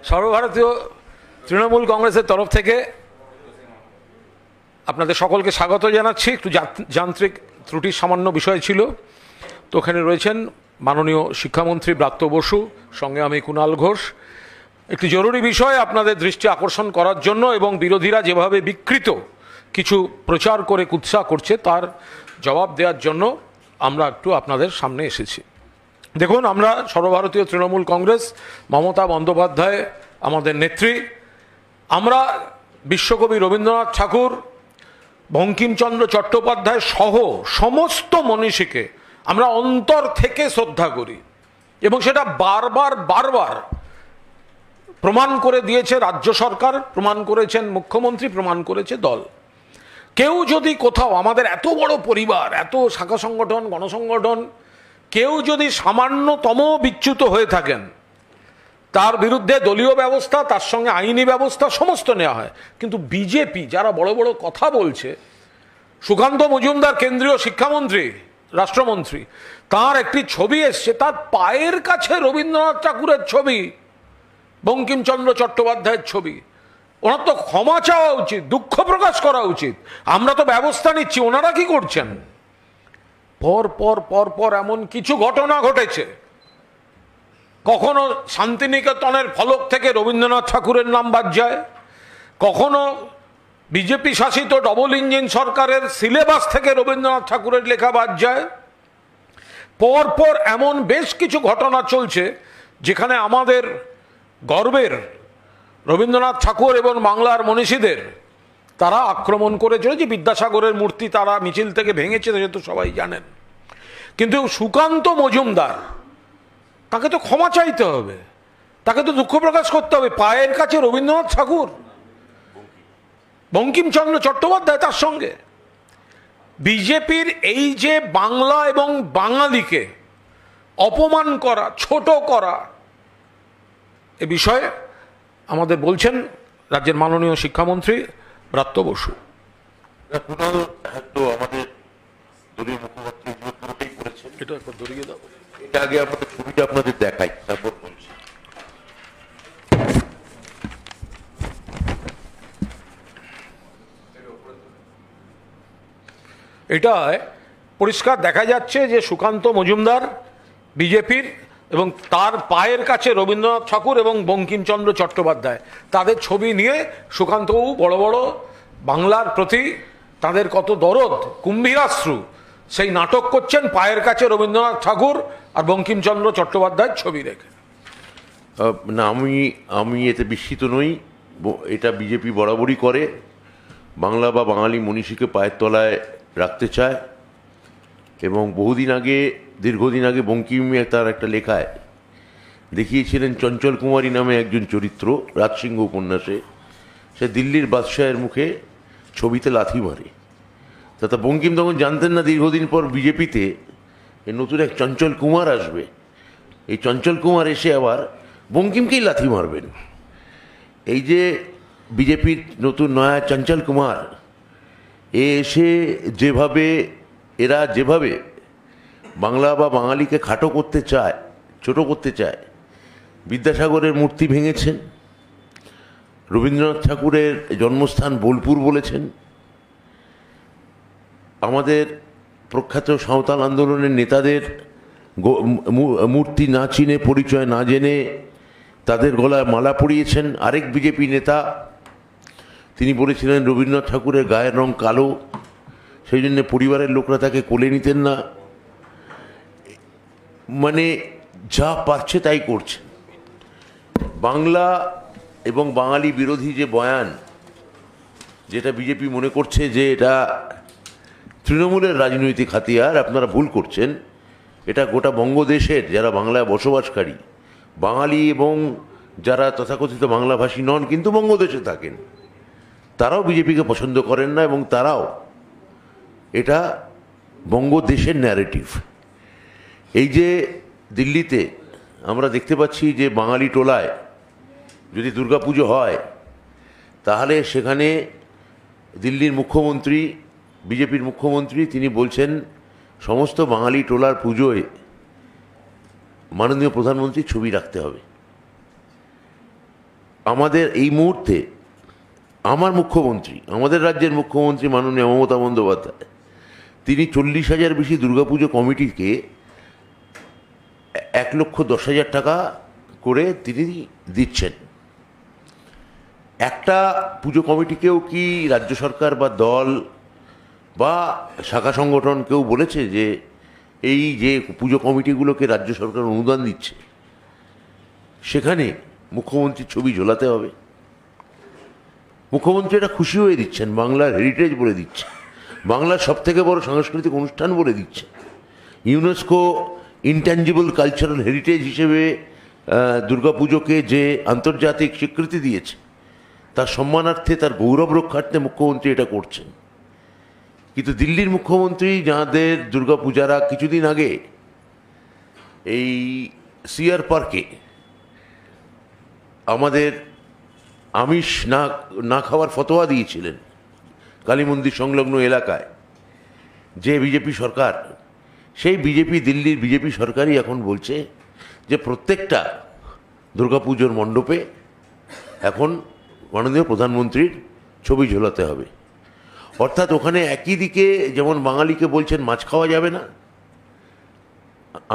সর্বভারতীয় তৃণমূল কংগ্রেসের তরফ থেকে আপনাদের সকলকে স্বাগত জানাচ্ছি। একটু যান্ত্রিক ত্রুটির সামান্য বিষয় ছিল, তো ওখানে রয়েছেন মাননীয় শিক্ষামন্ত্রী ব্রাত্য বসু, সঙ্গে আমি কুণাল ঘোষ। একটি জরুরি বিষয় আপনাদের দৃষ্টি আকর্ষণ করার জন্য এবং বিরোধীরা যেভাবে বিকৃত কিছু প্রচার করে কুৎসা করছে তার জবাব দেওয়ার জন্য আমরা একটু আপনাদের সামনে এসেছি। দেখুন, আমরা সর্বভারতীয় তৃণমূল কংগ্রেস, মমতা বন্দ্যোপাধ্যায় আমাদের নেত্রী, আমরা বিশ্বকবি রবীন্দ্রনাথ ঠাকুর, বঙ্কিমচন্দ্র চট্টোপাধ্যায় সহ সমস্ত মনীষীকে আমরা অন্তর থেকে শ্রদ্ধা করি এবং সেটা বারবার প্রমাণ করে দিয়েছে রাজ্য সরকার, প্রমাণ করেছেন মুখ্যমন্ত্রী, প্রমাণ করেছে দল। কেউ যদি কোথাও, আমাদের এত বড় পরিবার, এত শাখা সংগঠন, গণসংগঠন, কেউ যদি সামান্যতম বিচ্যুত হয়ে থাকেন তার বিরুদ্ধে দলীয় ব্যবস্থা, তার সঙ্গে আইনি ব্যবস্থা সমস্ত নেওয়া হয়। কিন্তু বিজেপি যারা বড় বড় কথা বলছে, সুকান্ত মজুমদার কেন্দ্রীয় শিক্ষামন্ত্রী, রাষ্ট্রমন্ত্রী, তার একটি ছবি এসছে, তার পায়ের কাছে রবীন্দ্রনাথ ঠাকুরের ছবি, বঙ্কিমচন্দ্র চট্টোপাধ্যায়ের ছবি। ওনার তো ক্ষমা চাওয়া উচিত, দুঃখ প্রকাশ করা উচিত। আমরা তো ব্যবস্থা নিচ্ছি, ওনারা কি করছেন? পর এমন কিছু ঘটনা ঘটেছে, কখনো শান্তিনিকেতনের ফলক থেকে রবীন্দ্রনাথ ঠাকুরের নাম বাদ যায়, কখনো বিজেপি শাসিত ডবল ইঞ্জিন সরকারের সিলেবাস থেকে রবীন্দ্রনাথ ঠাকুরের লেখা বাদ যায়। পর এমন বেশ কিছু ঘটনা চলছে যেখানে আমাদের গর্বের রবীন্দ্রনাথ ঠাকুর এবং বাংলার মনীষীদের তারা আক্রমণ করে চলেছে। বিদ্যাসাগরের মূর্তি তারা মিছিল থেকে ভেঙেছে, যেহেতু সবাই জানেন। কিন্তু সুকান্ত মজুমদার, তাকে তো ক্ষমা চাইতে হবে, তাকে তো দুঃখ প্রকাশ করতে হবে। পায়ের কাছে রবীন্দ্রনাথ ঠাকুর, বঙ্কিমচন্দ্র চট্টোপাধ্যায় তার সঙ্গে। বিজেপির এই যে বাংলা এবং বাঙালিকে অপমান করা, ছোট করা, এ বিষয়ে আমাদের বলছেন রাজ্যের মাননীয় শিক্ষামন্ত্রী ব্রাত্য বসু। আমাদের দলীয় মুখপাত্র করেছেন, এটা একবার ধরিয়ে দাও। এটা আগে আমাদের ছবিটা আপনাদের দেখাই, তারপর বলছি। এটায় পরিষ্কার দেখা যাচ্ছে যে সুকান্ত মজুমদার বিজেপির, এবং তার পায়ের কাছে রবীন্দ্রনাথ ঠাকুর এবং বঙ্কিমচন্দ্র চট্টোপাধ্যায়, তাদের ছবি নিয়ে সুকান্তবাবু বড় বড় বাংলার প্রতি তাদের কত দরদ, কুম্ভীরাশ্রু, সেই নাটক করছেন পায়ের কাছে রবীন্দ্রনাথ ঠাকুর আর বঙ্কিমচন্দ্র চট্টোপাধ্যায়ের ছবি রেখে। না, আমি এতে বিস্মিত নই। এটা বিজেপি বরাবরই করে, বাংলা বা বাঙালি মনীষীকে পায়ের তলায় রাখতে চায়। এবং দীর্ঘদিন আগে বঙ্কিম তার একটা লেখায় দেখিয়েছিলেন চঞ্চল কুমারী নামে একজন চরিত্র, রাজসিংহ উপন্যাসে, সে দিল্লির বাদশাহের মুখে ছবিতে লাথি মারে। তা বঙ্কিম তখন জানতেন না দীর্ঘদিন পর বিজেপিতে নতুন এক চঞ্চল কুমার আসবে, এই চঞ্চল কুমার এসে আবার বঙ্কিমকেই লাথি মারবেন। এই যে বিজেপির নতুন নয়া চঞ্চল কুমার, এসে এরা যেভাবে বাংলা বা বাঙালিকে খাটো করতে চায়, ছোট করতে চায়, বিদ্যাসাগরের মূর্তি ভেঙেছেন, রবীন্দ্রনাথ ঠাকুরের জন্মস্থান বোলপুর বলেছেন, আমাদের প্রখ্যাত সাঁওতাল আন্দোলনের নেতাদের মূর্তি না চিনে, পরিচয় না জেনে তাদের গলায় মালা পরিয়েছেন। আরেক বিজেপি নেতা, তিনি বলেছিলেন রবীন্দ্রনাথ ঠাকুরের গায়ের রং কালো, সেই জন্য পরিবারের লোকরা তাকে কোলে নিতেন না। মানে যা পারছে তাই করছে। বাংলা এবং বাঙালি বিরোধী যে বয়ান, যেটা বিজেপি মনে করছে যে এটা তৃণমূলের রাজনৈতিক হাতিয়ার, আপনারা ভুল করছেন। এটা গোটা বঙ্গদেশের যারা বাংলায় বসবাসকারী বাঙালি এবং যারা তথাকথিত বাংলাভাষী নন কিন্তু বঙ্গদেশে থাকেন, তারাও বিজেপিকে পছন্দ করেন না, এবং তারাও এটা বঙ্গদেশের ন্যারেটিভ। এই যে দিল্লিতে আমরা দেখতে পাচ্ছি যে বাঙালি টোলায় যদি দুর্গাপুজো হয়, তাহলে সেখানে দিল্লির মুখ্যমন্ত্রী, বিজেপির মুখ্যমন্ত্রী, তিনি বলছেন সমস্ত বাঙালি টোলার পুজোয় মাননীয় প্রধানমন্ত্রীর ছবি রাখতে হবে। আমাদের এই মুহূর্তে আমার মুখ্যমন্ত্রী, আমাদের রাজ্যের মুখ্যমন্ত্রী মাননীয় মমতা বন্দ্যোপাধ্যায়, তিনি 40,000 বেশি দুর্গাপুজো কমিটিকে 1,10,000 টাকা করে তিনি দিচ্ছেন। একটা পুজো কমিটিকেও কি রাজ্য সরকার বা দল বা শাখা সংগঠন কেউ বলেছে যে এই যে পুজো কমিটিগুলোকে রাজ্য সরকার অনুদান দিচ্ছে সেখানে মুখ্যমন্ত্রীর ছবি ঝোলাতে হবে? মুখ্যমন্ত্রী এটা খুশি হয়ে দিচ্ছেন, বাংলার হেরিটেজ বলে দিচ্ছে, বাংলার সবথেকে বড় সাংস্কৃতিক অনুষ্ঠান বলে দিচ্ছে, ইউনেস্কো ইনট্যাঞ্জিবল কালচারাল হেরিটেজ হিসেবে দুর্গাপুজোকে যে আন্তর্জাতিক স্বীকৃতি দিয়েছে তার সম্মানার্থে, তার গৌরব রক্ষার্থে মুখ্যমন্ত্রী এটা করছেন। কিন্তু দিল্লির মুখ্যমন্ত্রী, যাঁদের দুর্গাপূজারা কিছুদিন আগে এই সিআর পার্কে আমাদের আমিষ না খাওয়ার ফতোয়া দিয়েছিলেন কালী মন্দির সংলগ্ন এলাকায়, যে বিজেপি সরকার, সেই দিল্লির বিজেপি সরকারই এখন বলছে যে প্রত্যেকটা দুর্গাপুজোর মণ্ডপে এখন মাননীয় প্রধানমন্ত্রীর ছবি ঝোলাতে হবে। অর্থাৎ ওখানে একই দিকে যেমন বাঙালিকে বলছেন মাছ খাওয়া যাবে না,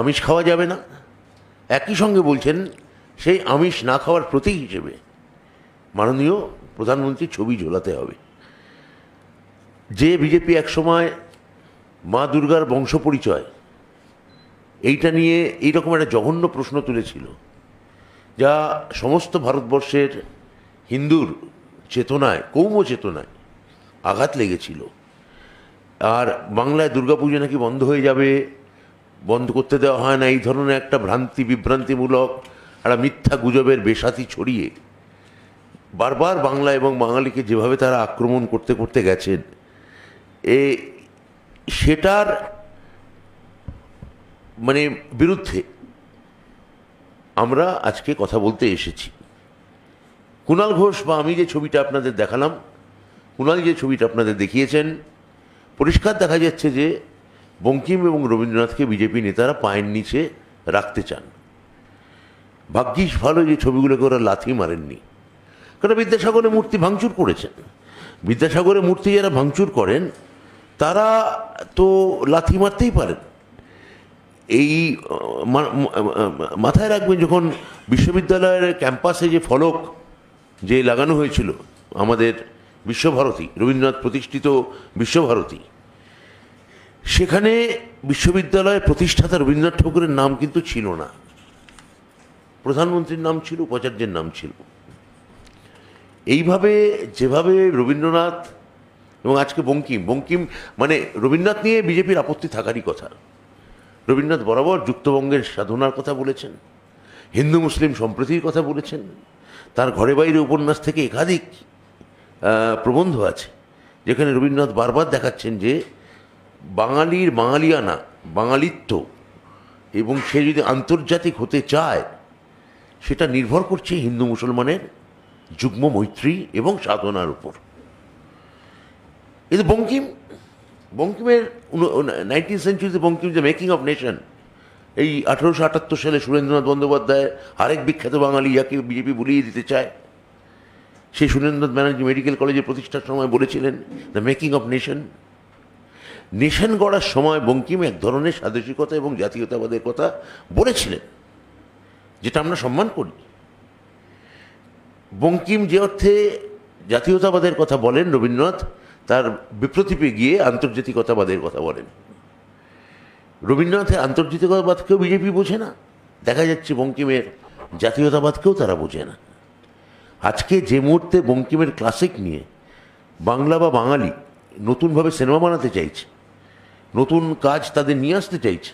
আমিষ খাওয়া যাবে না, একই সঙ্গে বলছেন সেই আমিষ না খাওয়ার প্রতীক হিসেবে মাননীয় প্রধানমন্ত্রীর ছবি ঝোলাতে হবে। যে বিজেপি একসময় মা দুর্গার বংশ পরিচয় এইটা নিয়ে এইরকম একটা জঘন্য প্রশ্ন তুলেছিল, যা সমস্ত ভারতবর্ষের হিন্দুর চেতনায়, কৌম চেতনায় আঘাত লেগেছিল। আর বাংলায় দুর্গাপুজো নাকি বন্ধ হয়ে যাবে, বন্ধ করতে দেওয়া হয় না, এই ধরনের একটা বিভ্রান্তিমূলক একটা মিথ্যা গুজবের বেসাতি ছড়িয়ে বারবার বাংলা এবং বাঙালিকে যেভাবে তারা আক্রমণ করতে করতে গেছেন, সেটার মানে বিরুদ্ধে আমরা আজকে কথা বলতে এসেছি। কুণাল ঘোষ বা আমি যে ছবিটা আপনাদের দেখালাম, কুণাল যে ছবিটা আপনাদের দেখিয়েছেন, পরিষ্কার দেখা যাচ্ছে যে বঙ্কিম এবং রবীন্দ্রনাথকে বিজেপি নেতারা পায়ের নিচে রাখতে চান। ভাগ্যিস ভালো যে ছবিগুলোকে ওরা লাথি মারেননি, কারণ বিদ্যাসাগরের মূর্তি ভাঙচুর করেছেন। বিদ্যাসাগরের মূর্তি যারা ভাঙচুর করেন তারা তো লাথি মারতেই পারেন। এই মাথায় রাখবেন, যখন বিশ্ববিদ্যালয়ের ক্যাম্পাসে যে ফলক যে লাগানো হয়েছিল আমাদের বিশ্বভারতী, রবীন্দ্রনাথ প্রতিষ্ঠিত বিশ্বভারতী, সেখানে বিশ্ববিদ্যালয়ের প্রতিষ্ঠাতা রবীন্দ্রনাথ ঠাকুরের নাম কিন্তু ছিল না, প্রধানমন্ত্রীর নাম ছিল, উপাচার্যের নাম ছিল। এইভাবে যেভাবে রবীন্দ্রনাথ এবং আজকে বঙ্কিম মানে রবীন্দ্রনাথ নিয়ে বিজেপির আপত্তি থাকারই কথা। রবীন্দ্রনাথ বরাবর যুক্তবঙ্গের সাধনার কথা বলেছেন, হিন্দু মুসলিম সম্প্রীতির কথা বলেছেন, তার ঘরে বাইরে উপন্যাস থেকে একাধিক প্রবন্ধ আছে যেখানে রবীন্দ্রনাথ বারবার দেখাচ্ছেন যে বাঙালির বাঙালিয়ানা, বাঙালিত্ব, এবং সে যদি আন্তর্জাতিক হতে চায় সেটা নির্ভর করছে হিন্দু মুসলমানের যুগ্ম মৈত্রী এবং সাধনার উপর। কিন্তু বঙ্কিমের 19th সেঞ্চুরিতে বঙ্কিম যে মেকিং অফ নেশন, এই 1878 সালে সুরেন্দ্রনাথ বন্দ্যোপাধ্যায় আরেক বিখ্যাত বাঙালি যাকে বিজেপি ভুলিয়ে দিতে চায়, সেই সুরেন্দ্রনাথ ব্যানার্জি মেডিকেল কলেজে প্রতিষ্ঠার সময় বলেছিলেন দ্য মেকিং অফ নেশন গড়ার সময় বঙ্কিম এক ধরনের স্বাদেশিকতা এবং জাতীয়তাবাদের কথা বলেছিলেন, যেটা আমরা সম্মান করি। বঙ্কিম যে অর্থে জাতীয়তাবাদের কথা বলেন, রবীন্দ্রনাথ তার বিপ্রতীপে গিয়ে আন্তর্জাতিকতাবাদের কথা বলেন। রবীন্দ্রনাথের আন্তর্জাতিকতাবাদকেও বিজেপি বোঝে না, দেখা যাচ্ছে বঙ্কিমের জাতীয়তাবাদকেও তারা বোঝে না। আজকে যে মুহূর্তে বঙ্কিমের ক্লাসিক নিয়ে বাংলা বা বাঙালি নতুনভাবে সিনেমা বানাতে চাইছে, নতুন কাজ তাদের নিয়ে আসতে চাইছে,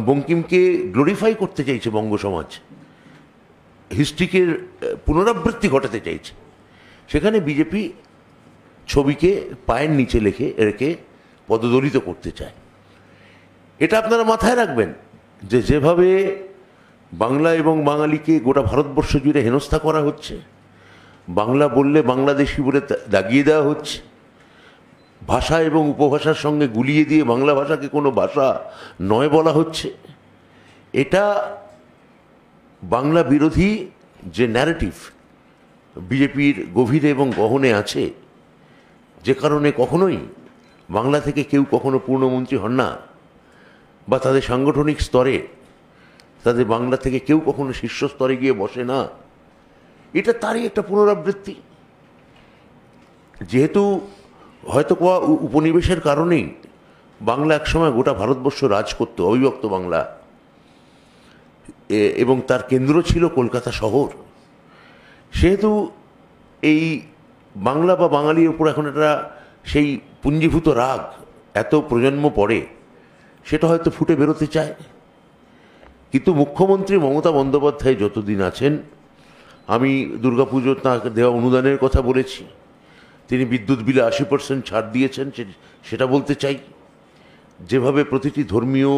বঙ্কিমকে গ্লোরিফাই করতে চাইছে বঙ্গ সমাজ, হিস্ট্রিকে পুনরাবৃত্তি ঘটাতে চাইছে, সেখানে বিজেপি ছবিকে পায়ের নিচে রেখে পদদলিত করতে চায়। এটা আপনারা মাথায় রাখবেন যে যেভাবে বাংলা এবং বাঙালিকে গোটা ভারতবর্ষ জুড়ে হেনস্থা করা হচ্ছে, বাংলা বললে বাংলাদেশি বলে দাগিয়ে দেওয়া হচ্ছে, ভাষা এবং উপভাষার সঙ্গে গুলিয়ে দিয়ে বাংলা ভাষাকে কোনো ভাষা নয় বলা হচ্ছে, এটা বাংলা বিরোধী যে ন্যারেটিভ বিজেপির গভীরে এবং গহনে আছে, যে কারণে কখনোই বাংলা থেকে কেউ কখনো পূর্ণমন্ত্রী হন না, বা তাদের সাংগঠনিক স্তরে তাদের বাংলা থেকে কেউ কখনো শীর্ষ স্তরে গিয়ে বসে না, এটা তারই একটা পুনরাবৃত্তি। যেহেতু হয়তো উপনিবেশের কারণেই বাংলা একসময় গোটা ভারতবর্ষ রাজ করত, অবিভক্ত বাংলা, এবং তার কেন্দ্র ছিল কলকাতা শহর, সেহেতু এই বাংলা বা বাঙালির উপর এখন একটা সেই পুঞ্জীভূত রাগ এত প্রজন্ম পরে সেটা হয়তো ফুটে বেরোতে চায়। কিন্তু মুখ্যমন্ত্রী মমতা বন্দ্যোপাধ্যায় যতদিন আছেন, আমি দুর্গাপুজো তাঁকে দেওয়া অনুদানের কথা বলেছি, তিনি বিদ্যুৎ বিলে 80% ছাড় দিয়েছেন, সেটা বলতে চাই। যেভাবে প্রতিটি ধর্মীয়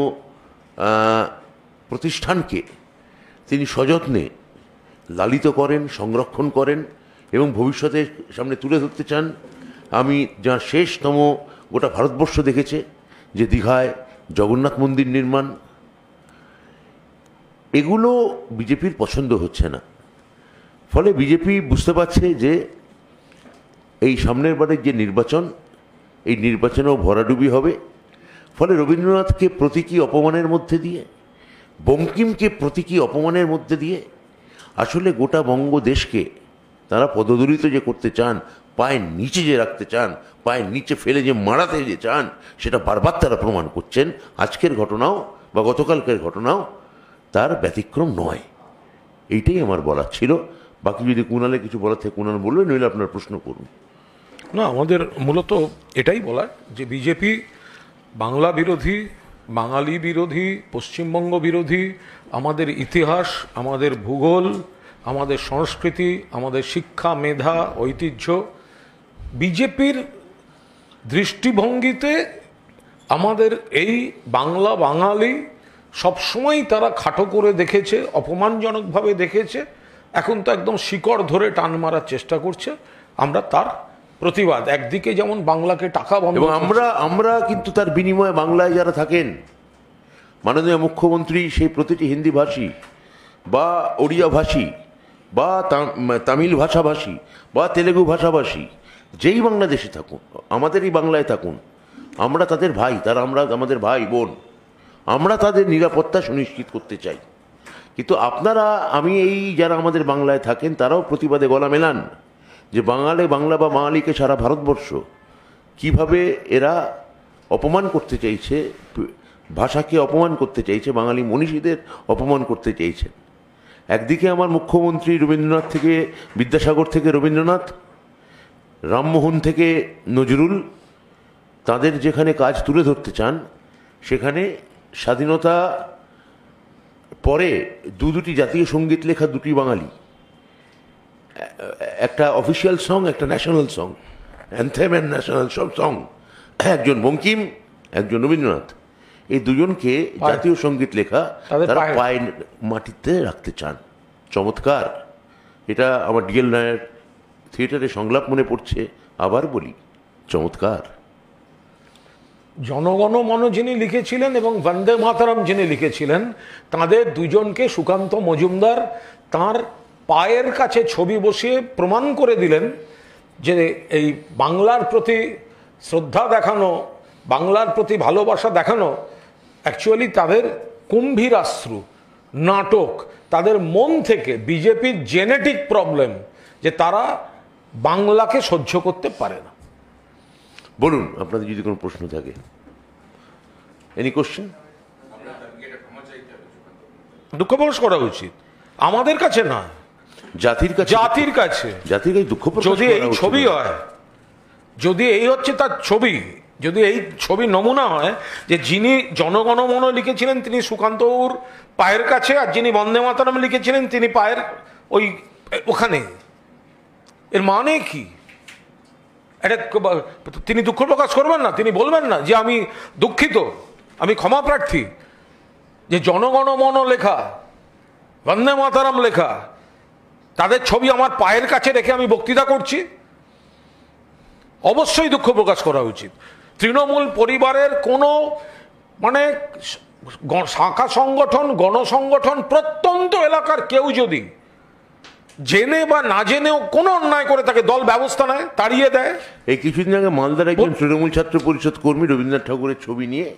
প্রতিষ্ঠানকে তিনি সযত্নে লালিত করেন, সংরক্ষণ করেন এবং ভবিষ্যতের সামনে তুলে ধরতে চান। আমি যার শেষতম গোটা ভারতবর্ষ দেখেছে যে দীঘায় জগন্নাথ মন্দির নির্মাণ, এগুলো বিজেপির পছন্দ হচ্ছে না। ফলে বিজেপি বুঝতে পারছে যে এই সামনের বারের যে নির্বাচন, এই নির্বাচনেও ভরাডুবি হবে। ফলে রবীন্দ্রনাথকে প্রতীকী অপমানের মধ্যে দিয়ে, বঙ্কিমকে প্রতীকী অপমানের মধ্যে দিয়ে আসলে গোটা বঙ্গদেশকে তারা পদদলিত যে করতে চান, পায়ের নিচে যে রাখতে চান, পায়ের নিচে ফেলে যে মারাতে যে চান, সেটা বারবার তারা প্রমাণ করছেন। আজকের ঘটনাও বা গতকালকের ঘটনাও তার ব্যতিক্রম নয়। এইটাই আমার বলার ছিল। বাকি যদি কুণালে কিছু বলার থেকে কুণাল বলবে, নইলে আপনার প্রশ্ন করুন। না, আমাদের মূলত এটাই বলার যে বিজেপি বাংলা বিরোধী, বাঙালি বিরোধী, পশ্চিমবঙ্গ বিরোধী, আমাদের ইতিহাস, আমাদের ভূগোল, আমাদের সংস্কৃতি, আমাদের শিক্ষা, মেধা, ঐতিহ্য, বিজেপির দৃষ্টিভঙ্গিতে আমাদের এই বাংলা বাঙালি সবসময় তারা খাটো করে দেখেছে, অপমানজনকভাবে দেখেছে। এখন তো একদম শিকড় ধরে টান মারার চেষ্টা করছে। আমরা তার প্রতিবাদ, একদিকে যেমন বাংলাকে টাকা বন্ধ, এবং আমরা কিন্তু তার বিনিময়ে বাংলায় যারা থাকেন, মাননীয় মুখ্যমন্ত্রী সেই প্রতিটি হিন্দি ভাষী বা ওড়িয়া ভাষী বা তামিল ভাষাভাষী বা তেলেগু ভাষাভাষী যেই বাংলাদেশে থাকুন, আমাদেরই বাংলায় থাকুন, আমরা তাদের ভাই, তারা আমাদের ভাই বোন, আমরা তাদের নিরাপত্তা সুনিশ্চিত করতে চাই। কিন্তু আপনারা, আমি এই যারা আমাদের বাংলায় থাকেন, তারাও প্রতিবাদে গলা মেলান যে বাংলা বা বাঙালিকে সারা ভারতবর্ষ কিভাবে এরা অপমান করতে চাইছে, ভাষাকে অপমান করতে চাইছে, বাঙালি মনীষীদের অপমান করতে চাইছেন। একদিকে আমার মুখ্যমন্ত্রী রবীন্দ্রনাথ থেকে বিদ্যাসাগর থেকে রবীন্দ্রনাথ, রামমোহন থেকে নজরুল, তাদের যেখানে কাজ তুলে ধরতে চান, সেখানে স্বাধীনতা পরে দুটি জাতীয় সঙ্গীত লেখা দুটি বাঙালি, একটা অফিসিয়াল সং, একটা national song, anthem and national song, একজন বঙ্কিম, একজন রবীন্দ্রনাথ, এই দুজনকে জাতীয় সঙ্গীত লেখা তারা পায়ের মাটিতে রাখতে চান। চমৎকার। এটা আমার ডিএল নায়ার থিয়েটারে সংলাপ মনে পড়ছে, আবার বলি, চমৎকার। জনগণ মন যিনি লিখেছিলেন এবং বন্দে মাতরম যিনি লিখেছিলেন, তাদের দুজনকে সুকান্ত মজুমদার তার পায়ের কাছে ছবি বসিয়ে প্রমাণ করে দিলেন যে এই বাংলার প্রতি শ্রদ্ধা দেখানো, বাংলার প্রতি ভালোবাসা দেখানো অ্যাকচুয়ালি তাদের কুম্ভীরাশ্রু নাটক, তাদের মন থেকে বিজেপির জেনেটিক প্রবলেম যে তারা বাংলাকে সহ্য করতে পারে না। বলুন আপনাদের যদি কোনো প্রশ্ন থাকে। Any question? দুঃখ প্রকাশ করা উচিত আমাদের কাছে না, জাতির কাছে। জাতির কাছে দুঃখ প্রকাশ। যদি এই ছবি হয়, যদি এই হচ্ছে তার ছবি, যদি এই ছবি নমুনা হয় যে যিনি জনগণমন লিখেছিলেন তিনি সুকান্তবাবুর পায়ের কাছে, আর যিনি বন্দে মাতরম লিখেছিলেন তিনি পায়ের ওখানে, এর মানে কি? এটা তিনি দুঃখ প্রকাশ করবেন না? তিনি বলবেন না যে আমি দুঃখিত, আমি ক্ষমা প্রার্থী যে জনগণমন লেখা, বন্দে মাতরম লেখা, তাদের ছবি আমার পায়ের কাছে রেখে আমি বক্তৃতা করছি? অবশ্যই দুঃখ প্রকাশ করা উচিত। তৃণমূল পরিবারের কোনো মানে শাখা সংগঠন, গণসংগঠন, প্রত্যন্ত এলাকার কেউ যদি জেনে বা না জেনেও কোনো অন্যায় করে তাকে দল ব্যবস্থা নেয়, তাড়িয়ে দেয়। এই কিছুদিন আগে মালদার একজন তৃণমূল ছাত্র পরিষদ কর্মী রবীন্দ্রনাথ ঠাকুরের ছবি নিয়ে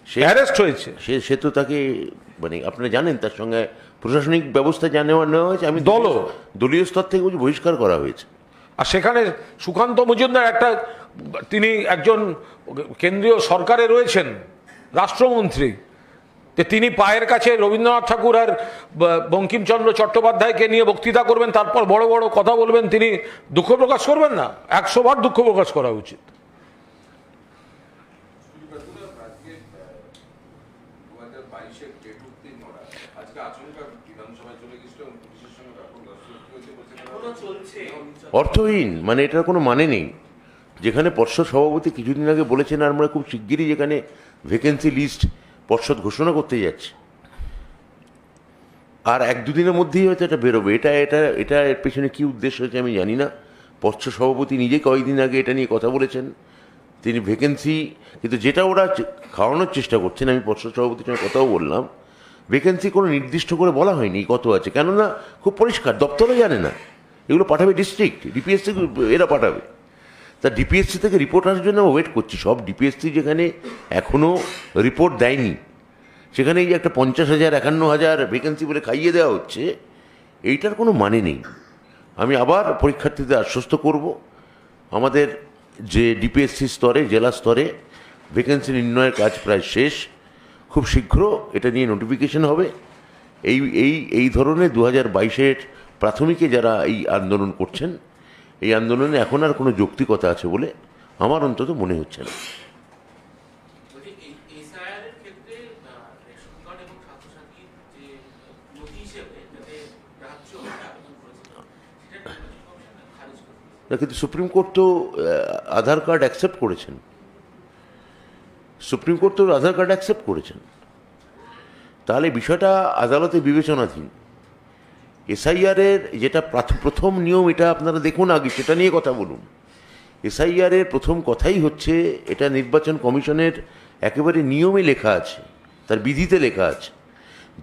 সে অ্যারেস্ট হয়েছে। সে তো তাকে, মানে আপনারা জানেন তার সঙ্গে প্রশাসনিক ব্যবস্থা নেওয়া হয়েছে। আমি দলীয় স্তর থেকে বহিষ্কার করা হয়েছে। আর সেখানে সুকান্ত মজুমদার তিনি একজন কেন্দ্রীয় সরকারে রয়েছেন, রাষ্ট্রমন্ত্রী, তিনি পায়ের কাছে রবীন্দ্রনাথ ঠাকুর আর বঙ্কিমচন্দ্র চট্টোপাধ্যায়কে নিয়ে বক্তৃতা করবেন, তারপর বড় বড় কথা বলবেন, তিনি দুঃখ প্রকাশ করবেন না? 100 বার দুঃখ প্রকাশ করা উচিত। অর্থহীন, মানে এটার কোনো মানে নেই। যেখানে পর্ষদ সভাপতি কিছুদিন আগে বলেছেন আমরা খুব শিগগিরই যেখানে ভ্যাকেন্সি লিস্ট পর্ষদ ঘোষণা করতে যাচ্ছে, আর 1-2 দিনের মধ্যেই হয়তো এটা বেরোবে। এটা এর পেছনে কী উদ্দেশ্য হচ্ছে আমি জানি না। পর্ষদ সভাপতি নিজে কয়েকদিন আগে এটা নিয়ে কথা বলেছেন, তিনি ভ্যাকেন্সি, কিন্তু যেটা ওরা খাওয়ানোর চেষ্টা করছেন, আমি পর্ষদ সভাপতির সঙ্গে কথাও বললাম, ভ্যাকেন্সি কোনো নির্দিষ্ট করে বলা হয়নি কত আছে, কেননা খুব পরিষ্কার, দপ্তরে জানে না, এগুলো পাঠাবে ডিস্ট্রিক্ট, ডিপিএসসি এরা পাঠাবে। তা ডিপিএসসি থেকে রিপোর্ট আসার জন্য ওয়েট করছি। সব ডিপিএসসি যেখানে এখনও রিপোর্ট দেয়নি, সেখানে এই যে একটা 50,000 51,000 ভ্যাকেন্সি বলে খাইয়ে দেওয়া হচ্ছে, এইটার কোনো মানে নেই। আমি আবার পরীক্ষার্থীদের আশ্বস্ত করব, আমাদের যে ডিপিএসসি স্তরে, জেলা স্তরে ভ্যাকেন্সি নির্ণয়ের কাজ প্রায় শেষ। খুব শীঘ্র এটা নিয়ে নোটিফিকেশন হবে। এই ধরনের 2022-এর প্রাথমিকে যারা এই আন্দোলন করছেন, এই আন্দোলনে এখন আর কোনো যৌক্তিকতা আছে বলে আমার অন্তত মনে হচ্ছে না। কিন্তু সুপ্রিম কোর্ট তো আধার কার্ড অ্যাকসেপ্ট করেছেন, তাহলে বিষয়টা আদালতে বিবেচনাধীন। এসআইআরের যেটা প্রথম নিয়ম, এটা আপনারা দেখুন আগে, সেটা নিয়ে কথা বলুন। এসআইআরের প্রথম কথাই হচ্ছে, এটা নির্বাচন কমিশনের একেবারে নিয়মে লেখা আছে, তার বিধিতে লেখা আছে,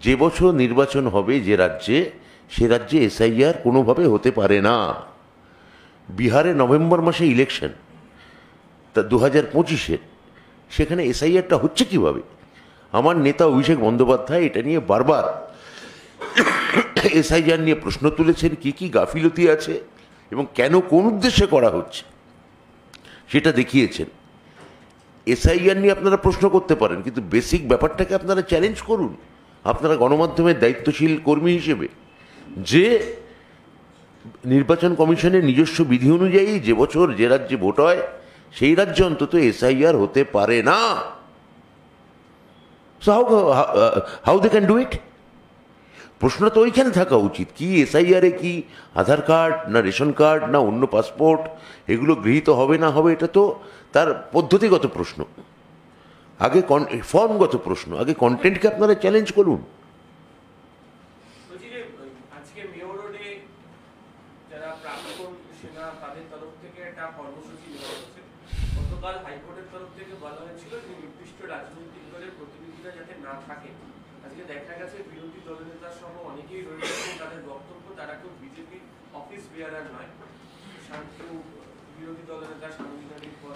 যে বছর নির্বাচন হবে যে রাজ্যে, সে রাজ্যে এসআইআর কোনোভাবে হতে পারে না। বিহারে নভেম্বর মাসে ইলেকশন, তা 2025-এর, সেখানে এসআইআরটা হচ্ছে কিভাবে? আমার নেতা অভিষেক বন্দ্যোপাধ্যায় এটা নিয়ে বারবার এসআইআর নিয়ে প্রশ্ন তুলেছেন, কি কি গাফিলতি আছে এবং কেন, কোন উদ্দেশ্যে করা হচ্ছে, সেটা দেখিয়েছেন। এসআইআর নিয়ে আপনারা প্রশ্ন করতে পারেন, কিন্তু বেসিক ব্যাপারটাকে আপনারা চ্যালেঞ্জ করুন, আপনারা গণমাধ্যমের দায়িত্বশীল কর্মী হিসেবে, যে নির্বাচন কমিশনের নিজস্ব বিধি অনুযায়ী যে বছর যে রাজ্যে ভোট হয়, সেই রাজ্যে অন্তত এসআইআর হতে পারে না। So how they can do it? প্রশ্ন তো ওইখানে থাকা উচিত, কি এসআইআরে কি আধার কার্ড না রেশন কার্ড না অন্য পাসপোর্ট, এগুলো গৃহীত হবে না হবে, এটা তো তার পদ্ধতিগত প্রশ্ন, আগে ফর্মগত প্রশ্ন, আগে কন্টেন্টকে আপনারা চ্যালেঞ্জ করুন।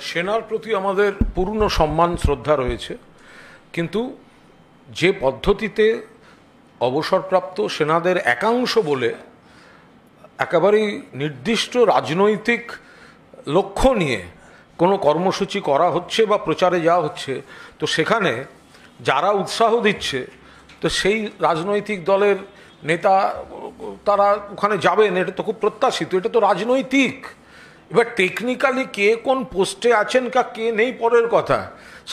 সেনার প্রতি আমাদের পূর্ণ সম্মান শ্রদ্ধা রয়েছে, কিন্তু যে পদ্ধতিতে অবসরপ্রাপ্ত সেনাদের একাংশ বলে একেবারেই নির্দিষ্ট রাজনৈতিক লক্ষ্য নিয়ে কোনো কর্মসূচি করা হচ্ছে বা প্রচারে যাওয়া হচ্ছে, তো সেখানে যারা উৎসাহ দিচ্ছে, তো সেই রাজনৈতিক দলের নেতা তারা ওখানে যাবেন, এটা তো খুব প্রত্যাশিত, এটা তো রাজনৈতিক। এবার টেকনিক্যালি কে কোন পোস্টে আছেন কে নেই পরের কথা,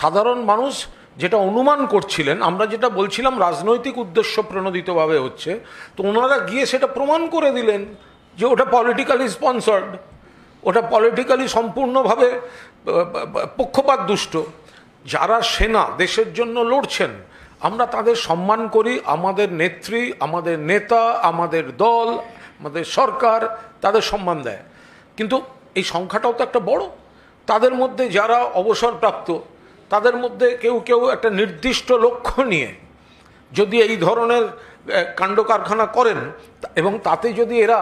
সাধারণ মানুষ যেটা অনুমান করছিলেন, আমরা যেটা বলছিলাম রাজনৈতিক উদ্দেশ্য প্রণোদিতভাবে হচ্ছে, তো ওনারা গিয়ে সেটা প্রমাণ করে দিলেন যে ওটা পলিটিক্যালি স্পন্সার্ড, ওটা পলিটিক্যালি সম্পূর্ণভাবে পক্ষপাত দুষ্ট। যারা সেনা দেশের জন্য লড়ছেন, আমরা তাদের সম্মান করি, আমাদের নেত্রী, আমাদের নেতা, আমাদের দল, আমাদের সরকার তাদের সম্মান দেয়, কিন্তু এই সংখ্যাটাও তো একটা বড়। তাদের মধ্যে যারা অবসরপ্রাপ্ত, তাদের মধ্যে কেউ কেউ একটা নির্দিষ্ট লক্ষ্য নিয়ে যদি এই ধরনের কাণ্ড কারখানা করেন এবং তাতে যদি এরা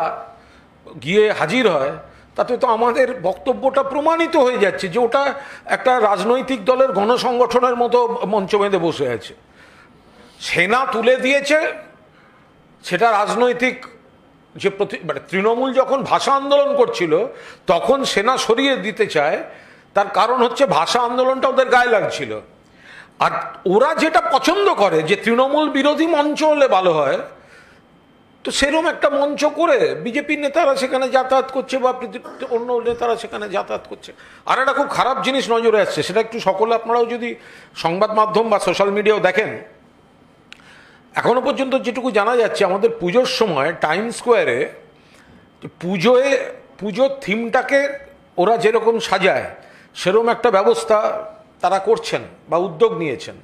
গিয়ে হাজির হয়, তাতে তো আমাদের বক্তব্যটা প্রমাণিত হয়ে যাচ্ছে যে ওটা একটা রাজনৈতিক দলের গণসংগঠনের মতো মঞ্চ বেঁধে বসে আছে। সেনা তুলে দিয়েছে, সেটা রাজনৈতিক যে মানে তৃণমূল যখন ভাষা আন্দোলন করছিল তখন সেনা সরিয়ে দিতে চায়, তার কারণ হচ্ছে ভাষা আন্দোলনটা ওদের গায়ে লাগছিল। আর ওরা যেটা পছন্দ করে যে তৃণমূল বিরোধী মঞ্চ হলে ভালো হয়, তো সেরকম একটা মঞ্চ করে বিজেপির নেতারা সেখানে যাতায়াত করছে বা অন্য নেতারা সেখানে যাতায়াত করছে। আর একটা খুব খারাপ জিনিস নজরে আসছে, সেটা একটু সকলে আপনারাও যদি সংবাদ মাধ্যম বা সোশ্যাল মিডিয়াও দেখেন, এখনো পর্যন্ত যেটুকু জানা যাচ্ছে আমাদের পুজোর সময় টাইম স্কোয়ারে পুজোর থিমটাকে ওরা যেরকম সাজায় সেরকম একটা ব্যবস্থা তারা করছেন বা উদ্যোগ নিয়েছেন।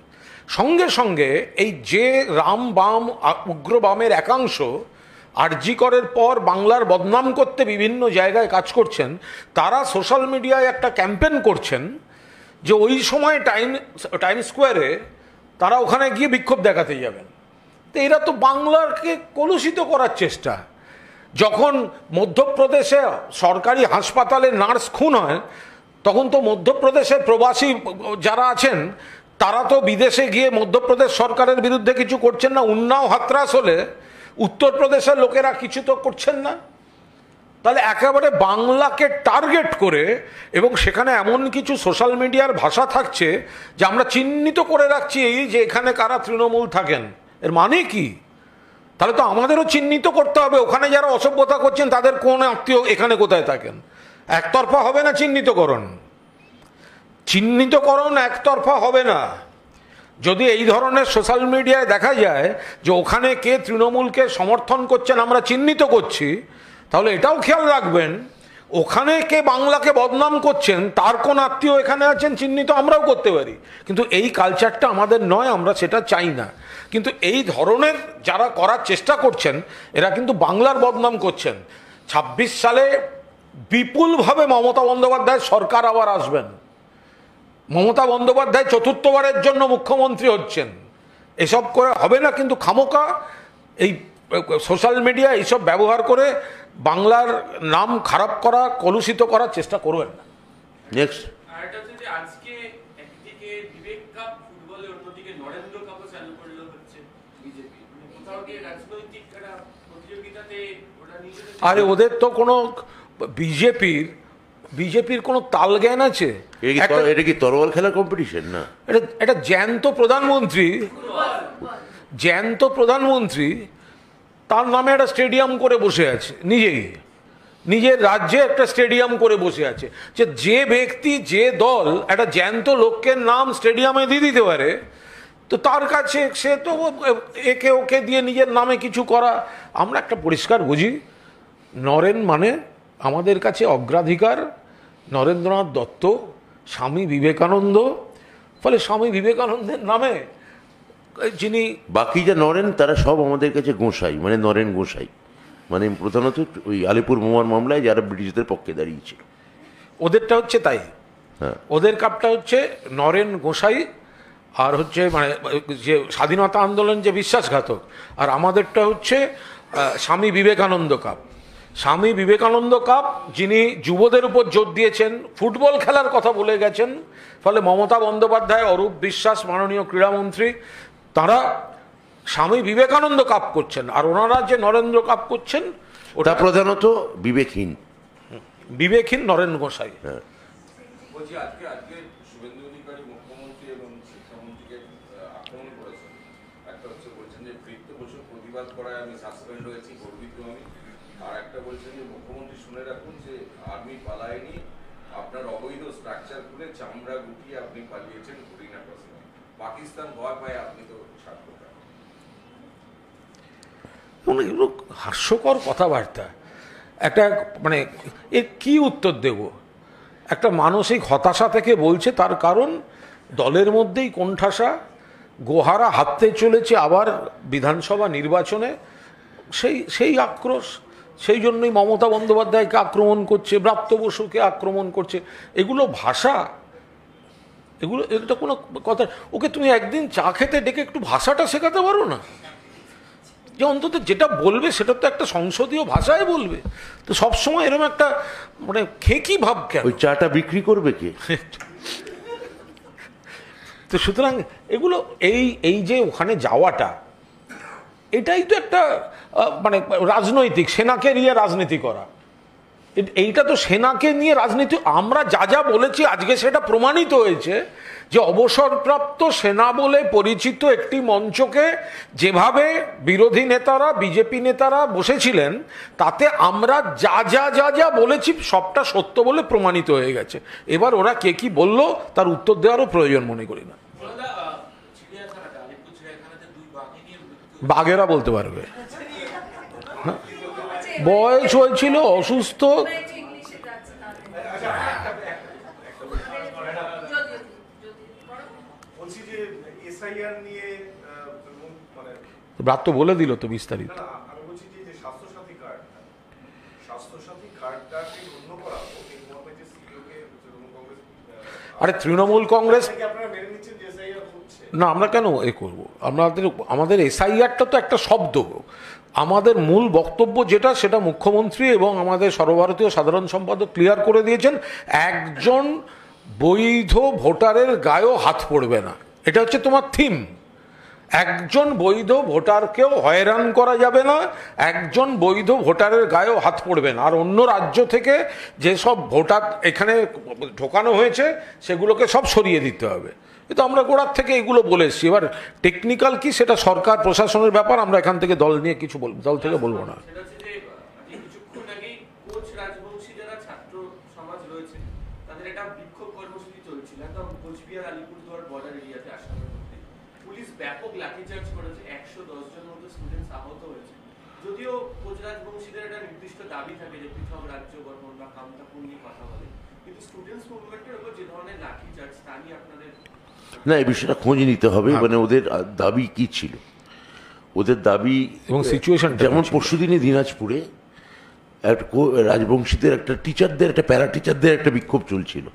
সঙ্গে সঙ্গে এই যে রাম বাম উগ্র বামের একাংশ আরজি করের পর বাংলার বদনাম করতে বিভিন্ন জায়গায় কাজ করছেন, তারা সোশ্যাল মিডিয়ায় একটা ক্যাম্পেন করছেন যে ওই সময় টাইম স্কোয়ারে তারা ওখানে গিয়ে বিক্ষোভ দেখাতে যাবেন। তো এরা তো বাংলাকে কলুষিত করার চেষ্টা। যখন মধ্যপ্রদেশে সরকারি হাসপাতালে নার্স খুন হয়, তখন তো মধ্যপ্রদেশের প্রবাসী যারা আছেন তারা তো বিদেশে গিয়ে মধ্যপ্রদেশ সরকারের বিরুদ্ধে কিছু করছেন না। উন্নাও হাতরাস হলে উত্তরপ্রদেশের লোকেরা কিছু তো করছেন না। তাহলে একেবারে বাংলাকে টার্গেট করে, এবং সেখানে এমন কিছু সোশ্যাল মিডিয়ার ভাষা থাকছে যে আমরা চিহ্নিত করে রাখছি যে এখানে কারা তৃণমূল থাকেন। এর মানে কি? তাহলে তো আমাদেরও চিহ্নিত করতে হবে ওখানে যারা অসভ্যতা করছেন তাদের কোন আত্মীয় এখানে কোথায় থাকেন। একতরফা হবে না চিহ্নিতকরণ একতরফা হবে না। যদি এই ধরনের সোশ্যাল মিডিয়ায় দেখা যায় যে ওখানে কে তৃণমূলকে সমর্থন করছেন আমরা চিহ্নিত করছি, তাহলে এটাও খেয়াল রাখবেন ওখানে কে বাংলাকে বদনাম করছেন তার কোন আত্মীয় এখানে আছেন চিহ্নিত আমরাও করতে পারি। কিন্তু এই কালচারটা আমাদের নয়, আমরা সেটা চাই না। কিন্তু এই ধরনের যারা করার চেষ্টা করছেন এরা কিন্তু বাংলার বদনাম করছেন। ২৬ সালে বিপুলভাবে মমতা বন্দ্যোপাধ্যায় সরকার আবার আসবেন, মমতা বন্দ্যোপাধ্যায় চতুর্থবারের জন্য মুখ্যমন্ত্রী হচ্ছেন। এসব করে হবে না, কিন্তু খামোকা এই সোশ্যাল মিডিয়া এইসব ব্যবহার করে বাংলার নাম খারাপ করা, কলুষিত করার চেষ্টা করবেন না। নেক্সট আজকে একদিকে বিবেক কাপ ফুটবলে, অন্যদিকে নরেন্দ্র কাপও চালু করলো হচ্ছে বিজেপি। কোথাও গিয়ে রাজনৈতিক প্রতিযোগিতাতে ওরা নিজেদের, আরে ওদের তো কোনো বিজেপির কোনো তাল জ্ঞান আছে? এটা কি তরোয়াল খেলার কম্পিটিশন? না, এটা জ্যান্ত প্রধানমন্ত্রী তার নামে একটা স্টেডিয়াম করে বসে আছে, নিজের রাজ্যে একটা স্টেডিয়াম করে বসে আছে। যে ব্যক্তি যে দল একটা জ্যান্ত লোকের নাম স্টেডিয়ামে দিয়ে দিতে পারে, তো তার কাছে সে তো একে ওকে দিয়ে নিজের নামে কিছু করা। আমরা একটা পরিষ্কার বুঝি, নরেন মানে আমাদের কাছে অগ্রাধিকার নরেন্দ্রনাথ দত্ত, স্বামী বিবেকানন্দ। ফলে স্বামী বিবেকানন্দের নামে যিনি, বাকি যা নরেন তারা সব আমাদের কাছে গোসাই, মানে নরেন গোসাই, মানে প্রধানত ওই আলিপুর বোমার মামলায় যারা ব্রিটিশদের পক্ষে দাঁড়িয়েছিল ওদেরটা হচ্ছে তাই। হ্যাঁ, ওদের কাপটা হচ্ছে নরেন গোসাই, আর হচ্ছে মানে যে স্বাধীনতা আন্দোলন যে বিশ্বাসঘাতক, আর আমাদেরটা হচ্ছে স্বামী বিবেকানন্দ কাপ। স্বামী বিবেকানন্দ কাপ যিনি যুবদের উপর জোর দিয়েছেন, ফুটবল খেলার কথা বলে গেছেন। ফলে মমতা বন্দ্যোপাধ্যায়, অরূপ বিশ্বাস মাননীয় ক্রীড়ামন্ত্রী, তারা স্বামী বিবেকানন্দ কাপ করছেন, আর ওনারা যে নরেন্দ্র কাপ করছেন ওটা প্রধানত বিবেকহীন নরেন গোসাই। হ্যাঁ, বলছি আজকে শুভেন্দু অধিকারী মুখ্যমন্ত্রী এবং শিক্ষামন্ত্রীকে আক্রমণ করেছেন। একটা হচ্ছে বলছেন যে বৃত্ত বসু প্রতিবাদ করায় আমি সাসপেন্ড হয়েছি, গর্বিত আমি। আর একটা বলছেন যে মুখ্যমন্ত্রী শুনে রাখুন যে আর্মি পালায়নি, আপনার অবৈধ স্ট্রাকচার খুলে চামড়া গুটিয়ে আপনি পালিয়েছেন হরিণা ক্রসিং। পাকিস্তান ভয় পায়, আপনি তো সাক্ষ্য পান। এগুলো হাস্যকর কথাবার্তা। একটা মানে এর কি উত্তর দেব? একটা মানসিক হতাশা থেকে বলছে, তার কারণ দলের মধ্যেই কোণঠাসা, গোহারা হাততে চলেছে আবার বিধানসভা নির্বাচনে, সেই আক্রোশ। সেই জন্যই মমতা বন্দ্যোপাধ্যায়কে আক্রমণ করছে, ব্রাত্য বসুকে আক্রমণ করছে। এগুলো ভাষা? এগুলো এটা কোনো কথা? ওকে তুমি একদিন চা খেতে ডেকে একটু ভাষাটা শেখাতে পারো না? যে অন্তত যেটা বলবে সেটা তো একটা সংসদীয় ভাষায় বলবে। তো সবসময় এরকম একটা মানে খেকি ভাব কেন? ওই চাটা বিক্রি করবে কে? তো সুতরাং এগুলো এই যে ওখানে যাওয়াটা, এটাই তো একটা মানে রাজনৈতিক, সেনাকে নিয়ে রাজনীতি করা। এইটা তো সেনাকে নিয়ে রাজনীতি। আমরা যা যা বলেছি আজকে সেটা প্রমাণিত হয়েছে যে অবসরপ্রাপ্ত সেনা বলে পরিচিত একটি মঞ্চকে যেভাবে বিরোধী নেতারা, বিজেপি নেতারা বসেছিলেন, তাতে আমরা যা যা যা যা বলেছি সবটা সত্য বলে প্রমাণিত হয়ে গেছে। এবার ওরা কে কি বললো তার উত্তর দেওয়ারও প্রয়োজন মনে করি না। বাঘেরা বলতে পারবে, বয়স হয়েছিল, অসুস্থ। ব্রাত্য বলে দিল তো বিস্তারিত। আরে তৃণমূল কংগ্রেস না, আমরা কেন এ করবো? আমাদের এসআইআরটা তো একটা শব্দ। আমাদের মূল বক্তব্য যেটা, সেটা মুখ্যমন্ত্রী এবং আমাদের সর্বভারতীয় সাধারণ সম্পাদক ক্লিয়ার করে দিয়েছেন, একজন বৈধ ভোটারের গায়েও হাত পড়বে না। এটা হচ্ছে তোমার থিম। একজন বৈধ ভোটারকেও হয়রান করা যাবে না, একজন বৈধ ভোটারের গায়েও হাত পড়বে না। আর অন্য রাজ্য থেকে যেসব ভোটার এখানে ঢোকানো হয়েছে সেগুলোকে সব সরিয়ে দিতে হবে। কিন্তু আমরা গোড়ার থেকে এগুলো বলে এসেছি। এবার টেকনিক্যাল কি সেটা সরকার প্রশাসনের ব্যাপার, আমরা এখান থেকে দল নিয়ে কিছু দল থেকে বলবো না। ব্যাপক লাঠিচার্জ করেছে, 110 জন মতো স্টুডেন্টস আহত হয়েছে। যদিও কোচ রাজবংশীদের একটা নির্দিষ্ট দাবি থাকে যে পৃথক রাজ্য গঠন বা কামতাপুর নিয়ে কথা বলে, কিন্তু স্টুডেন্টস মুভমেন্টের উপর যে ধরনের লাঠিচার্জ তা নিয়ে আপনাদের না, এই বিষয়টা খোঁজ নিতে হবে। মানে ওদের দাবি কি ছিল, ওদের দাবি এবং সিচুয়েশন যেমন পরশুদিনে দিনাজপুরে একটা রাজবংশীদের একটা টিচারদের, একটা প্যারা টিচারদের একটা বিক্ষোভ চলছিল।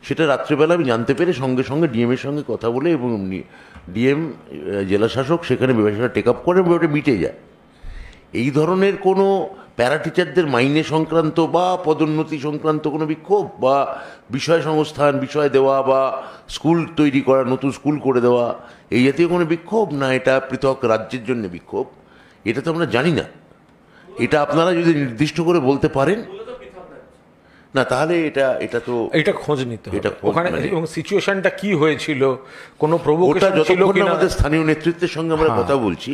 সেটা রাত্রেবেলা আমি জানতে পেরে সঙ্গে সঙ্গে ডিএমের সঙ্গে কথা বলে, এবং ডিএম জেলা শাসক সেখানে বিষয়টা টেক আপ করে, ওটা মিটে যায়। এই ধরনের কোনো প্যারা টিচারদের মাইনে সংক্রান্ত বা পদোন্নতি সংক্রান্ত কোনো বিক্ষোভ, বা বিষয় সংস্থান, বিষয় দেওয়া, বা স্কুল তৈরি করা, নতুন স্কুল করে দেওয়া, এই জাতীয় কোনো বিক্ষোভ না, এটা পৃথক রাজ্যের জন্য বিক্ষোভ, এটা তো আমরা জানি না। এটা আপনারা যদি নির্দিষ্ট করে বলতে পারেন, না তাহলে এটা খোঁজ নিতে হবে ওখানে, এবং সিচুয়েশনটা কি হয়েছিল, কোনো প্রভোকেশন ছিল কিনা। আমাদের স্থানীয় নেতৃত্বের সঙ্গে আমরা কথা বলছি,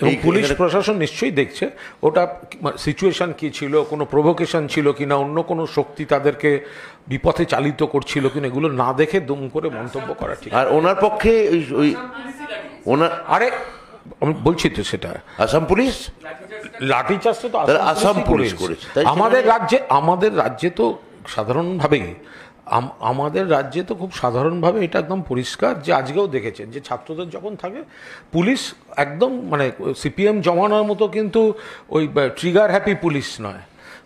এবং পুলিশ প্রশাসন নিশ্চয়ই দেখছে ওটা সিচুয়েশন কি ছিল, কোনো প্রভোকেশন ছিল কিনা, অন্য কোনো শক্তি তাদেরকে বিপথে চালিত করছিল কিনা, এগুলো না দেখে দুম করে মন্তব্য করা ঠিক। আর ওনার পক্ষে ওই ওনার, আরে আমি বলছি তো সেটা আসাম পুলিশ লাঠিচার্জটা তো আসাম পুলিশ করেছে। আমাদের রাজ্যে তো সাধারণভাবেই আমাদের রাজ্যে তো খুব সাধারণভাবে এটা একদম পরিষ্কার যে আজকেও দেখেছেন যে ছাত্রদের যখন থাকে পুলিশ একদম মানে সিপিএম জমানোর মতো কিন্তু ওই ট্রিগার হ্যাপি পুলিশ নয়।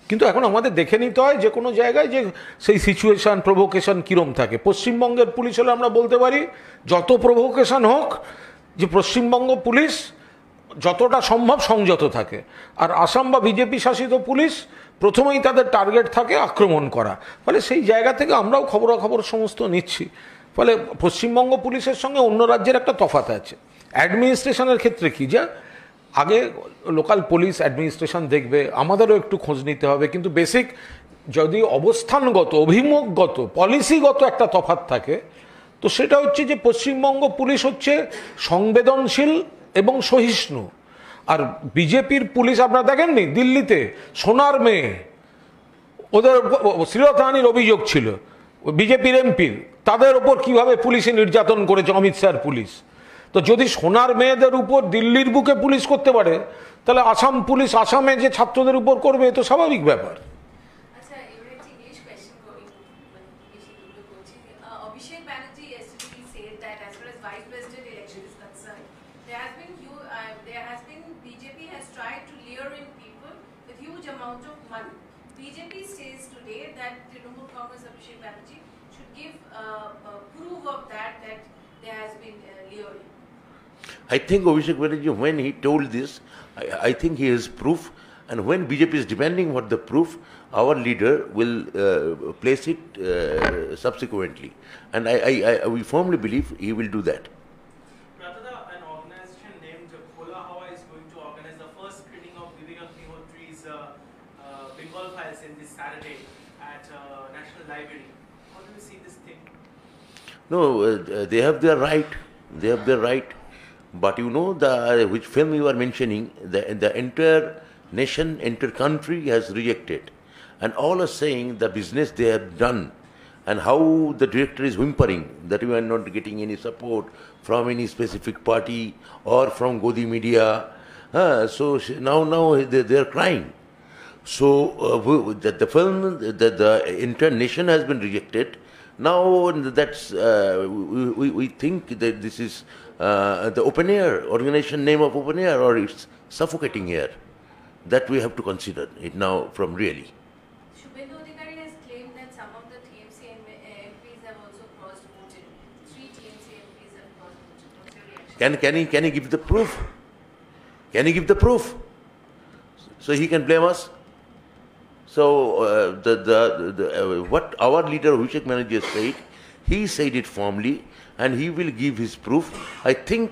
কিন্তু এখন আমাদের দেখে নিতে হয় যে কোনো জায়গায় যে সেই সিচুয়েশান প্রভোকেশন কীরম থাকে। পশ্চিমবঙ্গের পুলিশ হলে আমরা বলতে পারি যত প্রভোকেশন হোক যে পশ্চিমবঙ্গ পুলিশ যতটা সম্ভব সংযত থাকে, আর আসাম বা বিজেপি শাসিত পুলিশ প্রথমেই তাদের টার্গেট থাকে আক্রমণ করা। ফলে সেই জায়গা থেকে আমরাও খবরাখবর সমস্ত নিচ্ছি। ফলে পশ্চিমবঙ্গ পুলিশের সঙ্গে অন্য রাজ্যের একটা তফাৎ আছে। অ্যাডমিনিস্ট্রেশনের ক্ষেত্রে কি, যা আগে লোকাল পুলিশ অ্যাডমিনিস্ট্রেশন দেখবে, আমাদেরও একটু খোঁজ নিতে হবে, কিন্তু বেসিক যদি অবস্থানগত, অভিমুখগত, পলিসিগত একটা তফাৎ থাকে, তো সেটা হচ্ছে যে পশ্চিমবঙ্গ পুলিশ হচ্ছে সংবেদনশীল এবং সহিষ্ণু। আর বিজেপির পুলিশ আপনারা দেখেননি দিল্লিতে সোনার মেয়ে, ওদের শ্লীলতাহানির অভিযোগ ছিল বিজেপির এমপির, তাদের ওপর কিভাবে পুলিশে নির্যাতন করেছে অমিত শাহর পুলিশ। তো যদি সোনার মেয়েদের উপর দিল্লির বুকে পুলিশ করতে পারে, তাহলে আসাম পুলিশ আসামে যে ছাত্রদের উপর করবে, এ তো স্বাভাবিক ব্যাপার। BJP says today that Trinamool Congress Abhishek Banerjee should give proof of that there has been luring. I think Abhishek Banerjee, when he told this, I think he has proof, and when BJP is demanding what the proof, our leader will place it subsequently, and we firmly believe he will do that. Pratada, an organization named Khola Hawa is going to organize the first screening of Vivek Agnihotry's Bengal Files in this Saturday at National Library. How do you see this thing? No, they have their right. They have their right. But you know, which film you are mentioning, the entire nation, entire country has rejected. And all are saying the business they have done, and how the director is whimpering that we are not getting any support from any specific party or from Godi media. So now they are crying. So the film, the entire nation has been rejected. Now that's we think that this is the open air organization name of open air, or it's suffocating air. That we have to consider it now from really. Shubhendu Adhikari has claimed that some of the TMC MPs have also cross-voted. 3 TMC MPs have cross-voted. What's your reaction? Can he give the proof? Can he give the proof? So he can blame us. So what our leader Abhishek Banerjee said, he said it firmly, and he will give his proof. I think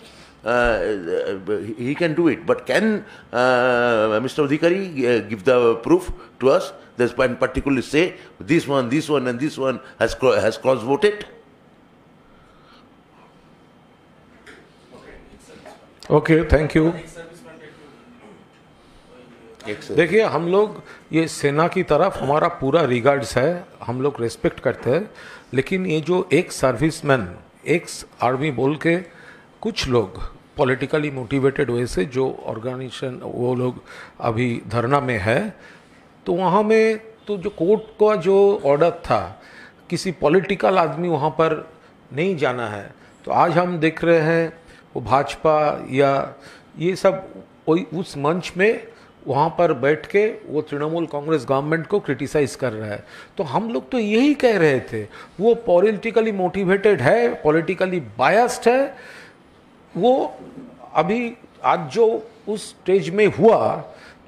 he can do it. But can Mr. Adhikari give the proof to us? There's one particularly say this one, and this one has cross-voted. Okay, thank you. देखिए, हम लोग ये सेना की तरफ हमारा पूरा regards है, हम लोग रेस्पेक्ट करते हैं, लेकिन ये जो एक सर्विसमैन, एक्स आर्मी बोल के कुछ लोग पॉलिटिकली मोटिवेटेड वजह से जो ऑर्गेनाइजेशन वो लोग अभी धरना में है, तो वहाँ में तो जो कोर्ट का जो ऑर्डर था, किसी पॉलिटिकल आदमी वहाँ पर नहीं जाना है। तो आज हम देख रहे हैं वो भाजपा या ये सब उस मंच में वहाँ पर बैठ के वो तृणमूल कांग्रेस गवर्नमेंट को क्रिटिसाइज कर रहा है। तो हम लोग तो यही कह रहे थे, वो पॉलिटिकली मोटिवेटेड है, पॉलिटिकली बायस्ड है। वो अभी आज जो उस स्टेज में हुआ,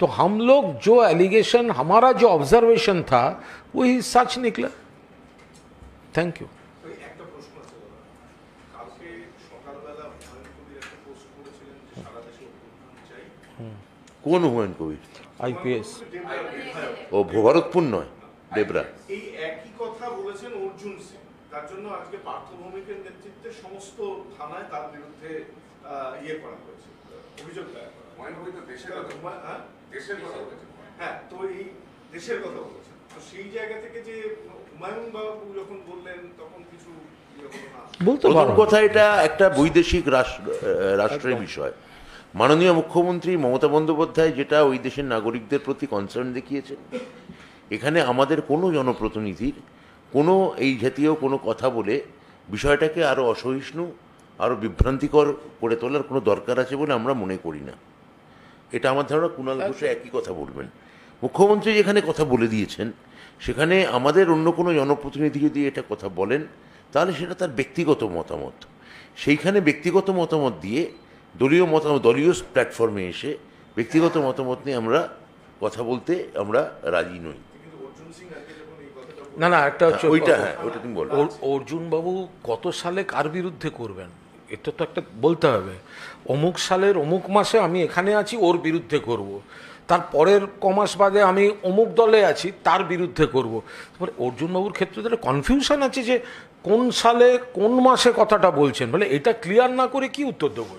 तो हम लोग जो एलिगेशन, हमारा जो ऑब्जर्वेशन था, वही सच निकला। Thank you. একটা প্রশ্ন আছে দাদা, কালকে সকালবেলা হুমায়ুন কবির একটা পোস্ট করেছিলেন যে সারা দেশে অভ্যুত্থান চাই। কোন হুমায়ুন কবির? आईपीएस। ও ভরতপুর নয়, ডেবরা। এই একই কথা বলেছেন অর্জুন সিং, তার জন্য আজকে পার্থ ভৌমিকের নেতৃত্বে সমস্ত থানায় তার বিরুদ্ধে ইয়ে করা হয়েছে, অভিযোগ দায়ের করা হুমায়ুন কবির তো দেশের হয়েছে। কথা, দেশের কথা বলেছেন। হ্যাঁ, তো এই দেশের কথা বলেছেন, তো সেই জায়গা থেকে যে হুমায়ুন বাবু যখন বললেন তখন কিছু বলতে প্রথম পারো। কথা, এটা একটা বৈদেশিক রাষ্ট্রের বিষয়। মাননীয় মুখ্যমন্ত্রী মমতা বন্দ্যোপাধ্যায় যেটা ওই দেশের নাগরিকদের প্রতি কনসার্ন দেখিয়েছেন, এখানে আমাদের কোনো জনপ্রতিনিধির কোনো এই জাতীয় কোনো কথা বলে বিষয়টাকে আরও অসহিষ্ণু, আরও বিভ্রান্তিকর করে তোলার কোনো দরকার আছে বলে আমরা মনে করি না। এটা আমার ধারণা কুণাল ঘোষ একই কথা বলবেন। মুখ্যমন্ত্রী যেখানে কথা বলে দিয়েছেন, সেখানে আমাদের অন্য কোনো জনপ্রতিনিধি যদি এটা কথা বলেন, তাহলে সেটা তার ব্যক্তিগত মতামত। সেইখানে ব্যক্তিগত মতামত দিয়ে দলীয় প্ল্যাটফর্মে এসে ব্যক্তিগত মতামত নিয়ে আমরা কথা বলতে আমরা রাজি নই। না না, একটা হচ্ছে ওইটা, হ্যাঁ, ওইটা তুমি বলো। অর্জুন বাবু কত সালে কার বিরুদ্ধে করবেন, এটা তো একটা বলতে হবে। অমুক সালের অমুক মাসে আমি এখানে আছি, ওর বিরুদ্ধে করব। তার পরের কমাস বাদে আমি অমুক দলে আছি, তার বিরুদ্ধে করব। তারপরে অর্জুন বাবুর ক্ষেত্রে তো একটা কনফিউশন আছে যে কোন সালে কোন মাসে কথাটা বলছেন, বলে এটা ক্লিয়ার না করে কি উত্তর দেবো।